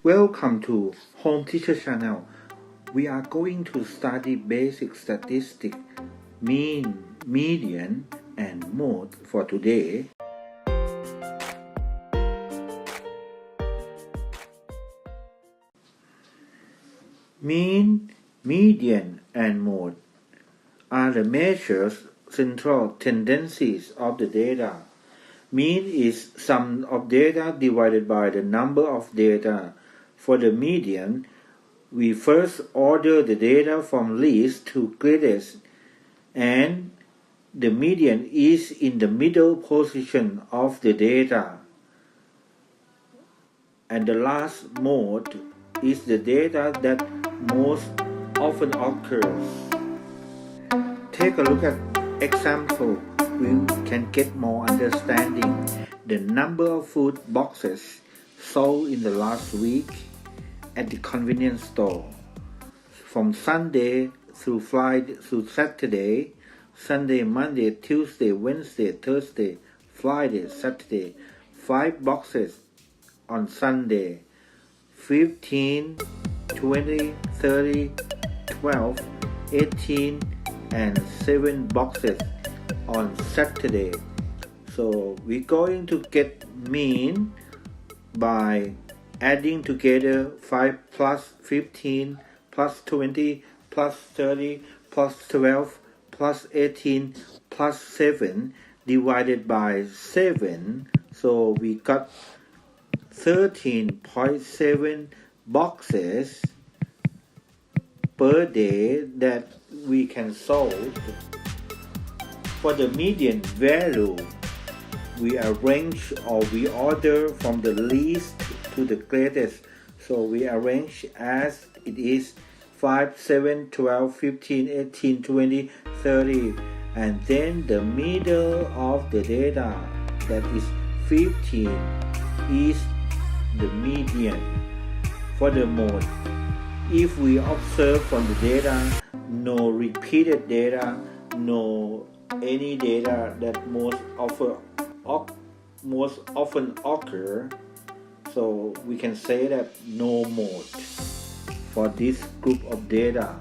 Welcome to Home Teacher Channel. We are going to study basic statistics, mean, median, and mode for today. Mean, median, and mode are the measures central tendencies of the data. Mean is sum of data divided by the number of data. For the median, we first order the data from least to greatest, and the median is in the middle position of the data. And the last mode is the data that most often occurs. Take a look at example. We can get more understanding. The number of food boxes sold in the last week at the convenience store. From Sunday through Friday through Saturday, Sunday, Monday, Tuesday, Wednesday, Thursday, Friday, Saturday, 5 boxes on Sunday, 15, 20, 30, 12, 18, and 7 boxes on Saturday. So we're going to get mean by adding together 5 plus 15 plus 20 plus 30 plus 12 plus 18 plus 7 divided by 7. So we got 13.7 boxes per day that we can solve. For the median value, we arrange or we order from the least to the greatest. So we arrange as it is 5, 7, 12, 15, 18, 20, 30, and then the middle of the data, that is 15, is the median. For the mode, if we observe from the data, no repeated data, no any data that most often occur, so we can say that no mode for this group of data.